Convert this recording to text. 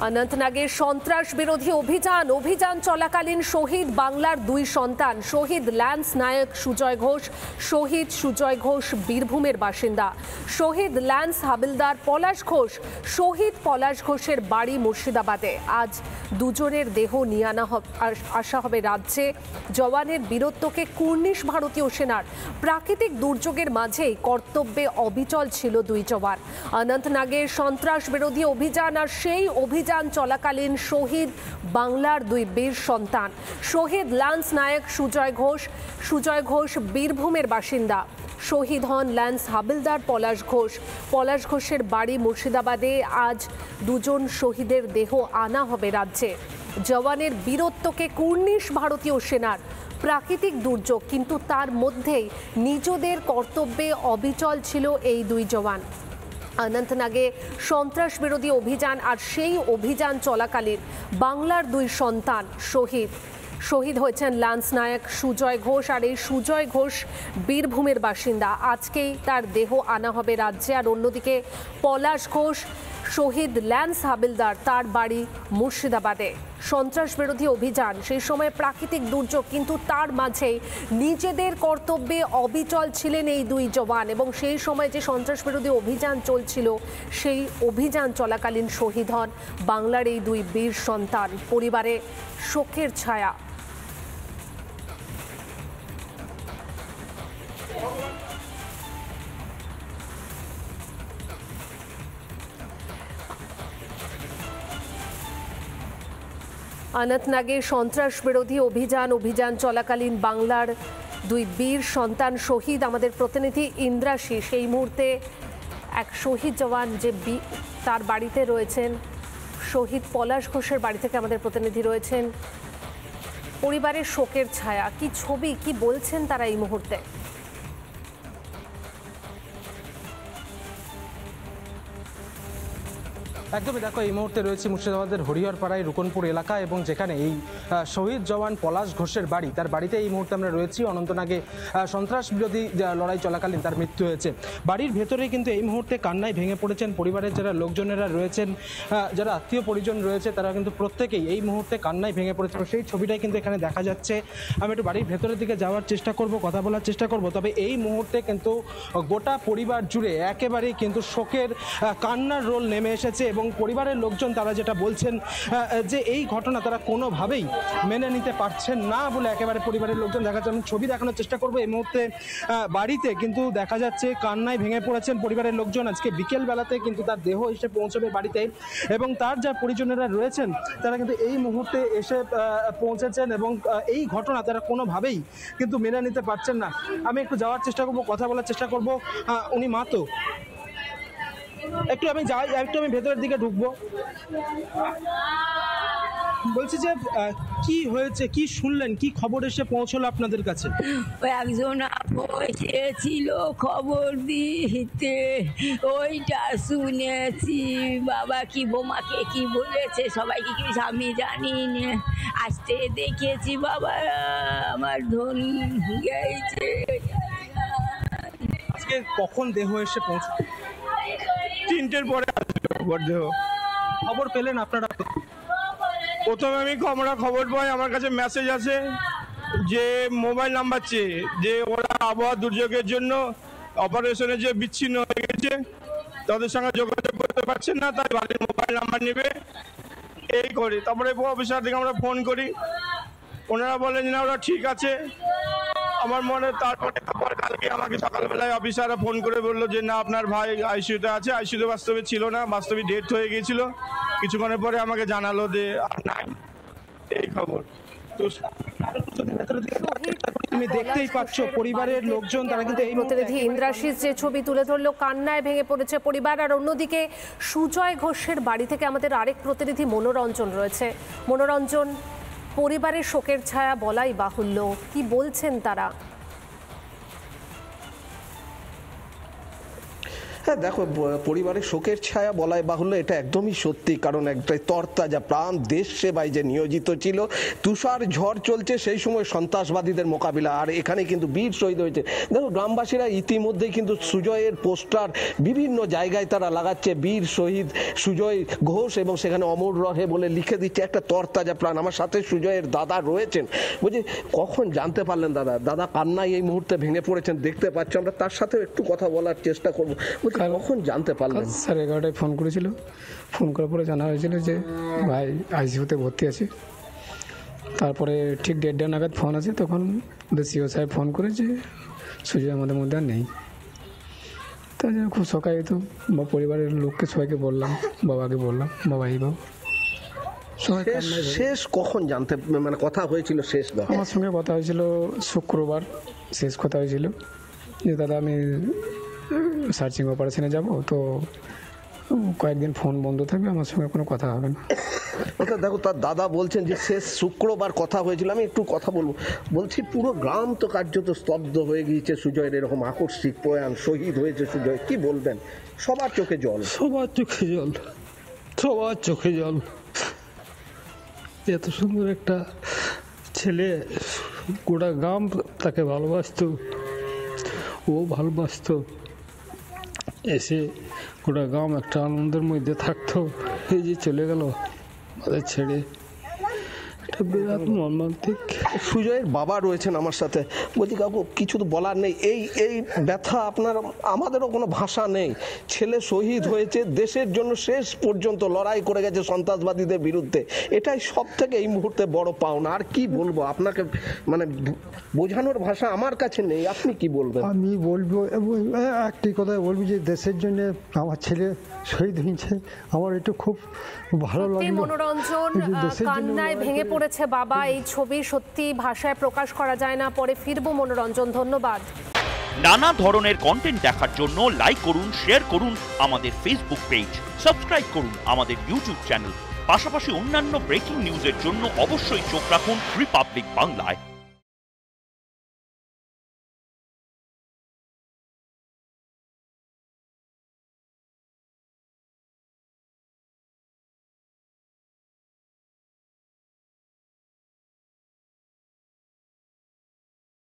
অনন্তনাগের সন্ত্রাস বিরোধী অভিযান চলাকালীন শহীদ বাংলার দুই সন্তান শহীদ ল্যান্স নায়ক সুজয় ঘোষ বীরভূমের বাসিন্দা। শহীদ ল্যান্স হাবিলদার পলাশ ঘোষ, শহীদ পলাশ ঘোষের বাড়ি মুর্শিদাবাদে। আজ দুজনের দেহ নিয়ে আসা হবে রাজ্যে। জওয়ানের বীরত্বকে কুর্নিশ ভারতীয় সেনার। প্রাকৃতিক দুর্যোগের মাঝেই কর্তব্যে অবিচল ছিল দুই জওয়ান। অনন্তনাগের সন্ত্রাস বিরোধী অভিযান আর সেই অভিযান চলাকালীন শহীদ বাংলার দুই বীর সন্তান শহীদ ল্যান্স নায়ক সুজয় ঘোষ বীরভূমের বাসিন্দা। শহীদ হন ল্যান্স হাবিলদার পলাশ ঘোষের বাড়ি মুর্শিদাবাদে। আজ দুজন শহীদের দেহ আনা হবে রাজ্যে। জওয়ানের বীরত্বকে কুর্নিশ ভারতীয় সেনার। প্রাকৃতিক দুর্যোগ, কিন্তু তার মধ্যেই নিজেদের কর্তব্যে অবিচল ছিল এই দুই জওয়ান। অনন্তনাগে সন্ত্রাস বিরোধী অভিযান আর সেই অভিযান চলাকালীন বাংলার দুই সন্তান শহীদ হয়েছেন ল্যান্স নায়ক সুজয় ঘোষ। আর এই সুজয় ঘোষ বীরভূমের বাসিন্দা। আজকেই তার দেহ আনা হবে রাজ্যে। আর অন্যদিকে পলাশ ঘোষ শহীদ ল্যান্স হাবিলদার, তার বাড়ি মুর্শিদাবাদে। সন্ত্রাস বিরোধী অভিযান, সেই সময় প্রাকৃতিক দুর্যোগ, কিন্তু তার মাঝেই নিজেদের কর্তব্যে অবিচল ছিলেন এই দুই জওয়ান। এবং সেই সময় যে সন্ত্রাস বিরোধী অভিযান চলছিল, সেই অভিযান চলাকালীন শহীদ হন বাংলার এই দুই বীর সন্তান। পরিবারে শোকের ছায়া। অনন্তনাগের সন্ত্রাস বিরোধী অভিযান চলাকালীন বাংলার দুই বীর সন্তান শহীদ। আমাদের প্রতিনিধি ইন্দ্রাশিস এই মুহূর্তে এক শহীদ জওয়ান যে তার বাড়িতে রয়েছেন, শহীদ পলাশ ঘোষের বাড়ি থেকে আমাদের প্রতিনিধি রয়েছেন। পরিবারের শোকের ছায়া, কি ছবি, কি বলছেন তারা এই মুহূর্তে? একদমই, দেখো এই মুহূর্তে রয়েছে মুর্শিদাবাদের হরিহরপাড়ায় রুকনপুর এলাকা, এবং যেখানে এই শহীদ জওয়ান পলাশ ঘোষের বাড়ি, তার বাড়িতে এই মুহূর্তে আমরা রয়েছি। অনন্তনাগে সন্ত্রাস বিরোধী লড়াই চলাকালীন তার মৃত্যু হয়েছে। বাড়ির ভেতরে কিন্তু এই মুহূর্তে কান্নায় ভেঙে পড়েছেন পরিবারের যারা লোকজনেরা রয়েছেন, যারা আত্মীয় পরিজন রয়েছে, তারা কিন্তু প্রত্যেকেই এই মুহূর্তে কান্নায় ভেঙে পড়েছে। সেই ছবিটাই কিন্তু এখানে দেখা যাচ্ছে। আমি একটু বাড়ির ভেতরের দিকে যাওয়ার চেষ্টা করব, কথা বলার চেষ্টা করব। তবে এই মুহূর্তে কিন্তু গোটা পরিবার জুড়ে একেবারেই কিন্তু শোকের কান্নার রোল নেমে এসেছে। এবং পরিবারের লোকজন তারা যেটা বলছেন যে এই ঘটনা তারা কোনোভাবেই মেনে নিতে পারছেন না বলে একেবারে পরিবারের লোকজন দেখাচ্ছে। আমি ছবি দেখানোর চেষ্টা করবো। এই মুহূর্তে বাড়িতে কিন্তু দেখা যাচ্ছে কান্নায় ভেঙে পড়েছেন পরিবারের লোকজন। আজকে বিকেল বেলাতে কিন্তু তার দেহ এসে পৌঁছবে বাড়িতে, এবং তার যা পরিজনেরা রয়েছেন তারা কিন্তু এই মুহূর্তে এসে পৌঁছেছেন, এবং এই ঘটনা তারা কোনোভাবেই কিন্তু মেনে নিতে পারছেন না। আমি একটু যাওয়ার চেষ্টা করবো, কথা বলার চেষ্টা করবো। উনি মা তো, একটু আমি ভেতরের দিকে ঢুকবো। বলছি যে কি হয়েছে, কি শুনলেন, কি খবর এসে পৌঁছলো আপনাদের কাছে? একজন এসেছিল খবর দিতে, ওইটা শুনেছি। বাবা কি বোমাকে কি বলেছে সবাইকে কি আমি জানি না, আসতে দেখেছি বাবা আমার ধন গেছে। আজকে কখন দেহ এসে পৌঁছলো? 3টের পরে দেহ। খবর পেলেন আপনারা? প্রথমে আমরা খবর পাই, আমার কাছে মেসেজ আছে যে মোবাইল নাম্বার চেয়ে, যে ওরা আবহাওয়া দুর্যোগের জন্য অপারেশনে যে বিচ্ছিন্ন হয়ে গেছে, তাদের সঙ্গে যোগাযোগ করতে পারছেন না, তাই বাড়ির মোবাইল নাম্বার নেবে এই করে। তারপরে অফিসার থেকে আমরা ফোন করি, ওনারা বলেন না ওরা ঠিক আছে। আমার মনে তারপরে কালকে আমাকে সকালবেলায় অফিসাররা ফোন করে বললো যে না আপনার ভাই আইসিইউতে আছে। আইসিইউতে বাস্তবে ছিল না, বাস্তবে ডেথ হয়ে গিয়েছিল। কিছুক্ষণের পরে আমাকে জানালো যে নাই, এই খবর। তুমি দেখতেই পাচ্ছ পরিবারের লোকজন তারা কিন্তু এই প্রতিনিধি ইন্দ্রাশিস যে ছবি তুলে ধরলো, কান্নায় ভেঙে পড়েছে পরিবার। আর অন্যদিকে সুজয় ঘোষের বাড়ি থেকে আমাদের আরেক প্রতিনিধি মনোরঞ্জন রয়েছে। মনোরঞ্জন, পরিবারের শোকের ছায়া বলাই বাহুল্য, কি বলছেন তারা? হ্যাঁ দেখো, পরিবারের শোকের ছায়া বলাই বাহুল্য, এটা একদমই সত্যি। কারণ একটাই তরতাজা প্রাণ দেশ সেবায় যে নিয়োজিত ছিল, তুষার ঝড় চলছে সেই সময় সন্ত্রাসবাদীদের মোকাবিলা, আর এখানে কিন্তু বীর শহীদ হয়েছে। দেখো গ্রামবাসীরা ইতিমধ্যেই কিন্তু সুজয়ের পোস্টার বিভিন্ন জায়গায় তারা লাগাচ্ছে, বীর শহীদ সুজয় ঘোষ, এবং সেখানে অমর রহে বলে লিখে দিচ্ছে। একটা তরতাজা প্রাণ। আমার সাথে সুজয়ের দাদা রয়েছেন। বলছি, কখন জানতে পারলেন দাদা? দাদা কান্নায় এই মুহূর্তে ভেঙে পড়েছেন, দেখতে পাচ্ছ। আমরা তার সাথে একটু কথা বলার চেষ্টা করবো। কখন জানতে পারলেন? 11:30 ফোন করেছিল। ফোন করার পরে জানা হয়েছিল যে ভাই আইসিইউতে ভর্তি আছে। তারপরে ঠিক 1:30 নাগাদ ফোন আছে, তখন সিও সাহেব ফোন করে যে সুজয় আমাদের মধ্যে আর নেই। তা খুব সকালে তো পরিবারের লোককে সবাইকে বললাম, বাবাকে বললাম, বাবা এই বাবু শেষ কখন জানতে মানে কথা হয়েছিল? শেষ আমার সঙ্গে কথা হয়েছিল শুক্রবার, শেষ কথা হয়েছিল যে দাদা আমি সার্চিং অপারেশনে যাব, তো কয়েকদিন ফোন বন্ধ থাকবে, আমার সঙ্গে কোনো কথা হবে না। দেখো, তার দাদা বলছেন যে শেষ শুক্রবার কথা হয়েছিল। আমি একটু কথা বলবো। বলছি, পুরো গ্রাম তো কার্যত স্তব্ধ হয়ে গিয়েছে সুজয়ের এরকম আকস্মিক প্রয়াণ। শহীদ হয়েছে সুজয়, কি বলবেন? সবার চোখে জল, সবার চোখে জল, সবার চোখে জল। এত সুন্দর একটা ছেলে, গোটা গ্রাম তাকে ভালোবাসত, ও ভালোবাসত। এসে গোটা গ্রাম একটা আনন্দের মধ্যে থাকতো, এই যে চলে গেল আমাদের ছেড়ে, এটা বিরাট মর্মান্তিক। সুজয়ের বাবা রয়েছেন আমার সাথে। বলছি কাকু, কিছু তো বলার নেই। এই ব্যথা আপনার, আমাদেরও কোনো ভাষা নেই। ছেলে শহীদ হয়েছে, দেশের জন্য শেষ পর্যন্ত লড়াই করে গেছে সন্ত্রাসবাদীদের বিরুদ্ধে। এটাই সব থেকে এই মুহূর্তে বড় পাওনা। আর কি বলবো আপনাকে, মানে বোঝানোর ভাষা আমার কাছে নেই। আপনি কি বলবেন? আমি বলবো একটি কথা বলবো যে দেশের জন্য আমার ছেলে শহীদ হয়েছে, আমার এটা খুব ভালো লাগে। মনোরঞ্জন কান্নায় ভেঙে পড়েছে বাবা, এই ছবি সত্যি ভাষায় প্রকাশ করা যায় না। পরে ফিরবো মনোরঞ্জন, ধন্যবাদ। নানা ধরনের কন্টেন্ট দেখার জন্য লাইক করুন, শেয়ার করুন আমাদের ফেসবুক পেজ, সাবস্ক্রাইব করুন আমাদের ইউটিউব চ্যানেল। পাশাপাশি অন্যান্য ব্রেকিং নিউজের জন্য অবশ্যই চোখ রাখুন রিপাবলিক বাংলায়।